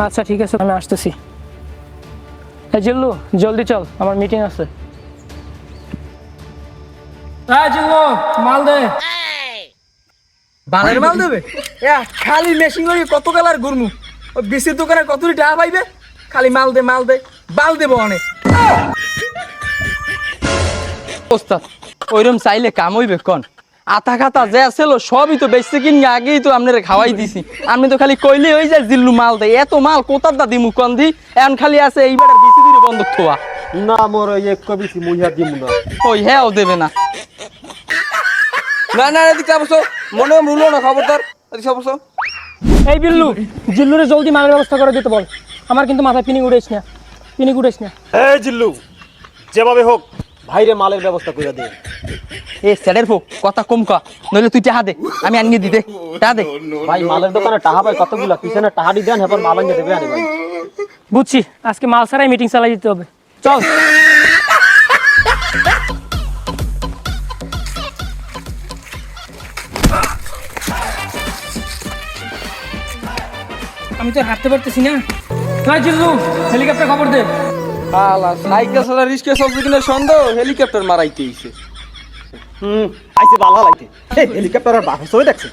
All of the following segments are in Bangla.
আচ্ছা ঠিক আছে, আমি আসতেছি। এই জিল্লু, জলদি চল, আমার মিটিং আছে। জিল্লু, মাল দে। বালের মাল দেবে? খালি মেশিন করে কত কালার ঘুরমু, ওই বিসির দোকানে কতটি টাকা পাইবে? খালি মাল দে মাল দে, বাল দেবো অনেক। ওস্তাদ ওইরকম চাইলে কাম হইবে কোন? আতা খাতা যে আছিল সবই তো বেচতে কিনি, আগেই তো আপনারা খাওয়াই দিছি। আমি তো খালি কইলে হই যায় জিল্লু মাল দেয়, এত মাল কোথার দা দিমু কোন দি? এখন খালি আছে এইবার বিসি দিলে বন্ধ থোয়া। না মোর ওই এক কবিছি মুইয়া দিমু না। ওই হ্যাঁ দেবে না। না না, এদিকে অবশ্য মনে রুলো না, খবরদার এদিকে অবশ্য। এই বিল্লু, জিল্লুরে জলদি মালের ব্যবস্থা করে দিতে বল। আমার কিন্তু মাথায় পিনিক উড়েছ না, পিনিক উড়েছ না। এই জিল্লু, যেভাবে হোক ভাইরে মালের ব্যবস্থা করে দে। এ স্যারের হোক কথা কম কা, নইলে তুই টাহা দে, আমি আনিয়ে দিতে টাহা দে। ভাই মালের দোকানে টাহা পাই কতগুলা, পিছনে টাহাড়ি দেন, এবার মাল আনিয়ে দেবে আনি ভাই। বুঝছি, আজকে মাল ছাড়াই মিটিং চালাই দিতে হবে। চল। আমি তো হাঁটতে পারতেছি না। জিল্লু, হেলিকপ্টার খবর দে। সাইকেল চালা রিস্কে চলছে কিনা সন্দেহ, হেলিকপ্টার মারাইতে এসে। আইছে ভালো লাগছে। এই হেলিকপ্টারের বাস হয়ে দেখছে,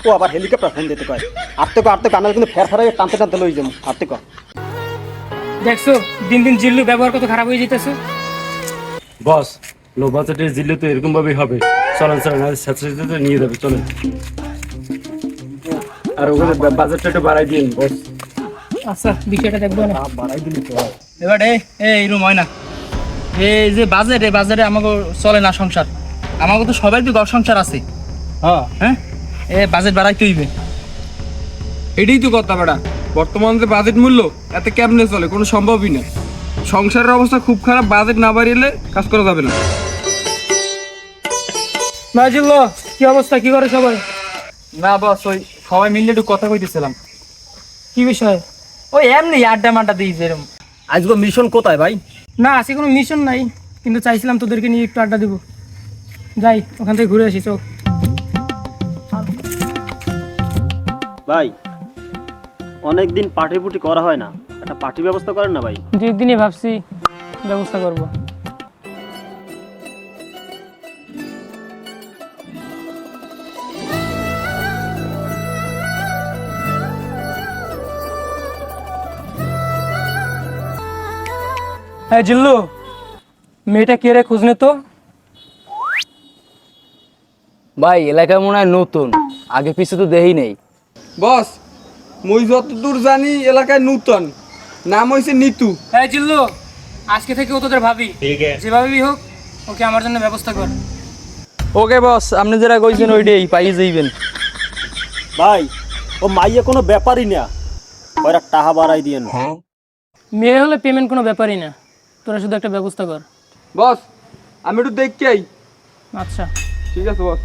ও আবার হেলিকপ্টার ফোন দিতে কয়। আটতে কানাল কিন্তু ফের ফেরাই টানতে টানতে লই যাবো। আটতে কয় দেখছো দিন দিন জিল্লু ব্যবহার কত খারাপ হয়ে যেতেছে। বস, লো বাজেটের জিল্লে তো এরকম ভাবেই হবে। চলেন চলেন, আর সাথে নিয়ে যাবে, চলেন। আর ওখানে বাজেটটা একটু বাড়াই দিন বস। আচ্ছা, বিষয়টা দেখবো না। বাড়াই দিলি তো। এবার এইরকম হয় না, এই যে বাজেট, এই বাজারে আমাকে চলে না সংসার। আমাকে তো সবাই তো ঘর সংসার আছে। হ্যাঁ এ বাজেট বাড়াইতে হইবে। এটাই তো কথা বেটা, বর্তমান যে বাজেট মূল্য এতে কেমনে চলে, কোনো সম্ভবই না। সংসারের অবস্থা খুব খারাপ, বাজেট না বাড়িলে কাজ করা যাবে না। জিল্লু, কি অবস্থা, কি করে সবাই? না বস, ওই সবাই মিলে একটু কথা কইতেছিলাম। কি বিষয়? ওই এমনি আড্ডা মাড্ডা দিই যেরকম। আজকে মিশন কোথায় ভাই? না, আজকে কোনো মিশন নাই, কিন্তু চাইছিলাম তোদেরকে নিয়ে একটু আড্ডা দিব। যাই, ওখান থেকে ঘুরে আসি, চল। ভাই অনেকদিন পার্টি পুটি করা হয় না, একটা পার্টি ব্যবস্থা করেন না ভাই। দুই দিনই ভাবছি ব্যবস্থা করব। হ্যাঁ জিল্লু, মেয়েটা কে রে, খোঁজ নে তো। ভাই এলাকায় মনে হয় নতুন, আগে পিছে তো দেই নেই। বস, মুই যতদূর জানি এলাকায় নূতন, নাম হইছে নিতু। হ্যাঁ জিল্লু, আজকে থেকে ও তোদের ভাবি, যেভাবেই হোক ওকে আমার জন্য ব্যবস্থা কর। ওকে বস, আপনি যেটা কইছেন ওইটাই পাই যাইবেন। ভাই ও মাইয়া কোনো ব্যাপারই না, ওরা টাহা বাড়াই দিয়েন। মেয়ে হলে পেমেন্ট কোনো ব্যাপারই না, তোরা শুধু একটা ব্যবস্থা কর। বস, আমি একটু দেখি আই। আচ্ছা ঠিক আছে বস।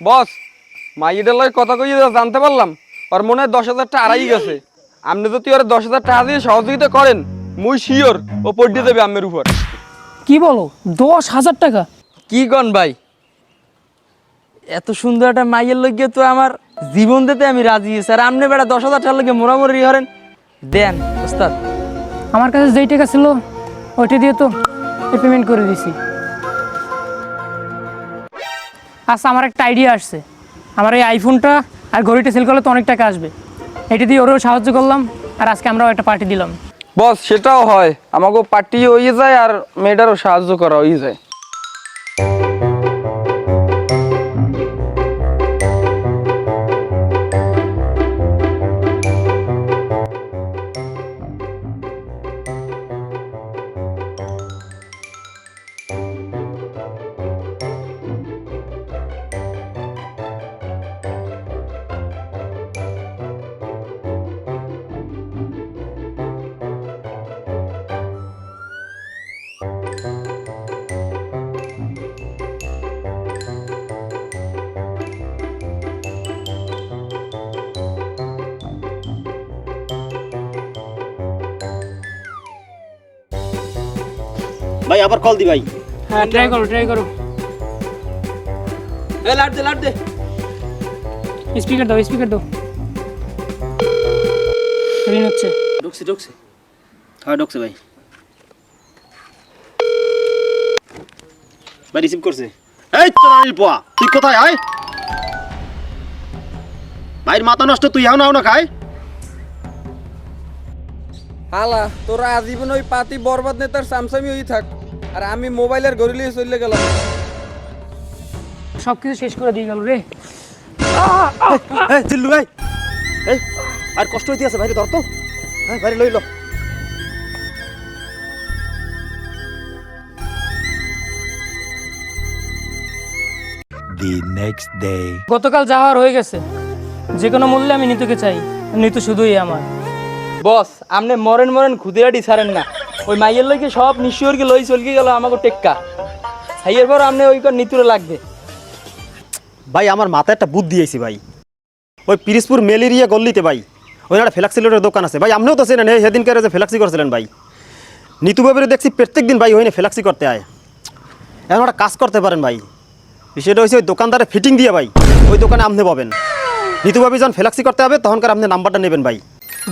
বস, মাইয়েটার লয় কথা কইয়ে জানতে পারলাম ওর মনে হয় 10,000 টাকা আড়াই গেছে। আপনি যদি ওর 10,000 টাকা দিয়ে সহযোগিতা করেন, মুই শিওর ও পড়িয়ে দেবে আমের উপর। কি বলো, 10,000 টাকা? কি কন ভাই, এত সুন্দর একটা মাইয়ের লইগে তো আমার জীবন দিতে আমি রাজি আছি। আর আপনি বেটা 10,000 টাকার লইগে মোরামুরি হরেন। দেন ওস্তাদ। আমার কাছে যেই টাকা ছিল ওইটা দিয়ে তো পেমেন্ট করে দিছি। আচ্ছা, আমার একটা আইডিয়া আসছে, আমার এই আইফোনটা আর ঘড়িটা সেল করলে তো অনেক টাকা আসবে, এটা দিয়ে ওরও সাহায্য করলাম, আর আজকে আমরাও একটা পার্টি দিলাম। বস, সেটাও হয়, আমাকেও পার্টি হয়ে যায় আর মেয়েটারও সাহায্য করা হয়ে যায়। ভাই আবার কল দি ভাই। হ্যাঁ ট্রাই করো এ লাট দে স্পিকার দাও রিং হচ্ছে। ঢুকছে হ্যাঁ ঢুকছে ভাই। ভাই রিসিভ করছে। এই চোরানির পোয়া তুই কোথায় আয়? ভাইয়ের মাথা নষ্ট, তুই হাও না খায়। হালা তোরা আজীবন ওই পাতি বরবাদ নেতার সামসামি হই থাক, আর আমি মোবাইলের গরিলে চলে গেলাম। সব কিছু শেষ করে দিয়ে গেল রে। এই জিল্লু ভাই, এই আর কষ্ট হইতে আছে, বাইরে ধর তো। হ্যাঁ বাইরে লইল। The next day. গতকাল যা হওয়ার হয়ে গেছে, যে কোনো মূল্যে আমি নিতুকে চাই। নিতু শুধুই আমার। বস আপনি মরেন খুদিরাটি ছাড়েন না। ওই মাইয়ের লইকে সব নিশ্চয়কে লই চলকে গেল আমাকে টেক্কা। হাইয়ের পর আপনি ওই কর নিতুরে লাগবে। ভাই আমার মাথায় একটা বুদ্ধি আইছে ভাই। ওই পিরিসপুর ম্যালেরিয়া গল্লিতে ভাই ওই একটা ফ্লেক্সি লোডের দোকান আছে ভাই, আপনিও তো চেনেন। সেদিনকে যে ফ্লেক্সি করছিলেন ভাই, নিতু বাবুরে দেখছি প্রত্যেক দিন ভাই ওইনে ফ্লেক্সি করতে আয়। এখন একটা কাজ করতে পারেন ভাই, বিষয়টা হচ্ছে ওই দোকানদারের ফিটিং দিয়ে ভাই ওই দোকানে আপনি পাবেন। নিতু বাবু যখন ফ্লেক্সি করতে হবে তখনকার আপনি নাম্বারটা নেবেন ভাই।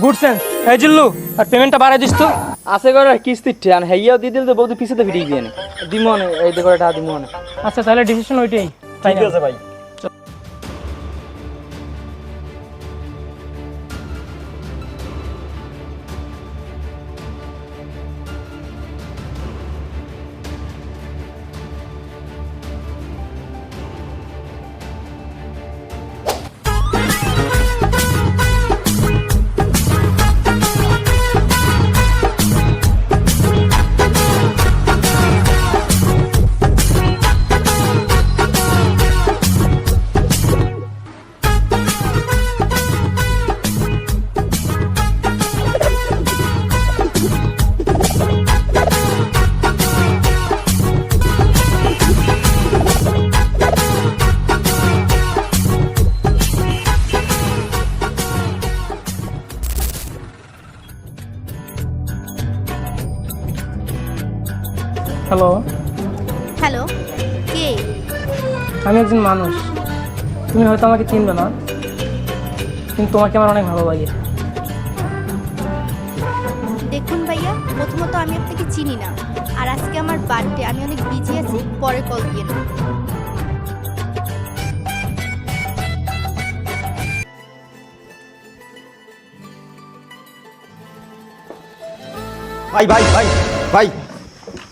Good sense. এই জিল্লু, আর পেমেন্টটা বাড়াই দিস তো। আছে করে কিস্তির ঠেন হাইয়াও দিয়ে দিলে তো বহুত পিছিয়ে ফিরিয়ে দিয়ে দিমনে এই দেখো টাকা দিমনে। আচ্ছা তাহলে ডিসিশন ওইটাই। ঠিক আছে ভাই। হ্যালো, হ্যালো, কে? আমি একজন মানুষ। তুমি হয়তো আমাকে চিনবে না, কিন্তু তোমাকে আমার অনেক ভালো লাগে। দেখুন ভাইয়া, প্রথমত আমি আপনাকে চিনি না, আর আজকে আমার বার্থডে, আমি অনেক বিজি আছি, পরে কল দিয়ে না। ভাই ভাই ভাই ভাই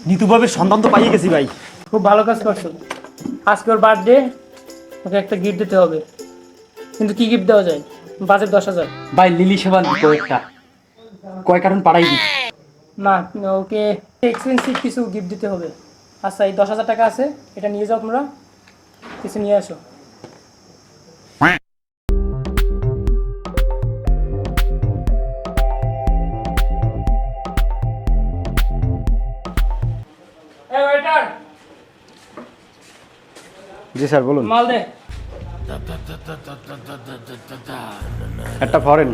নিতু বাবুর সন্ধান তো পাইয়ে গেছি ভাই। খুব ভালো কাজ করছো। আজকে ওর বার্থডে, ওকে একটা গিফট দিতে হবে। কিন্তু কি গিফট দেওয়া যায়? বাজেট 10,000। ভাই লিলি সেবান কয়েকটা কয় কারণ পাড়াই দি না, ওকে এক্সপেন্সিভ কিছু গিফট দিতে হবে। আচ্ছা, এই 10,000 টাকা আছে, এটা নিয়ে যাও তোমরা, কিছু নিয়ে আসো। জি স্যার বলুন। মাল দে। একটা ফরেন।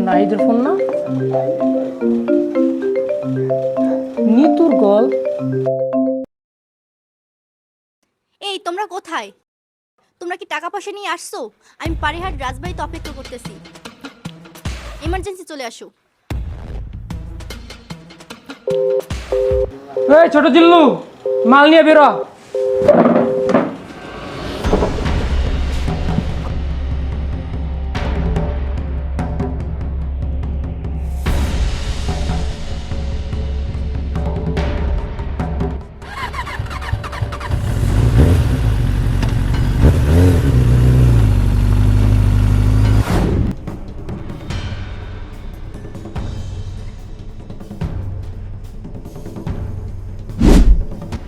নাইদের ফোন না, নিতুর গল। এই তোমরা কোথায়? তোমরা কি টাকা পয়সা নিয়ে আসছো? আমি পারিহাট রাজবাড়িতে অপেক্ষা করতেছি, ইমার্জেন্সি চলে আসো। এই ছোট জিল্লু, মাল নিয়ে বেরো।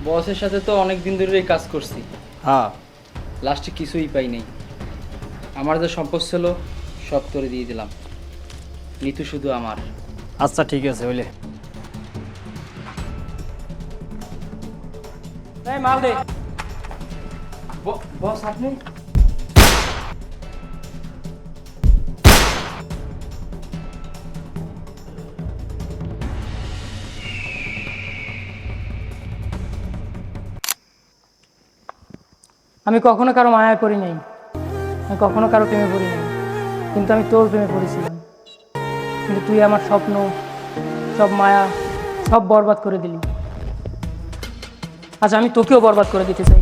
বসের সাথে তো অনেক দিন ধরেই কাজ করছি, হ্যাঁ লাস্টে কিছুই পাই নাই। আমার যে সম্পদ ছিল সব তোরে দিয়ে দিলাম, নিতু শুধু আমার। আচ্ছা ঠিক আছে হইলে। এই মাল দে। বস আপনি? আমি কখনো কারো মায়ায় পড়ি নাই, আমি কখনো কারো প্রেমে পড়ি নাই, কিন্তু আমি তোর প্রেমে পড়েছিলাম। কিন্তু তুই আমার স্বপ্ন, সব মায়া, সব বরবাদ করে দিলি। আচ্ছা আমি তোকেও বরবাদ করে দিতে চাই।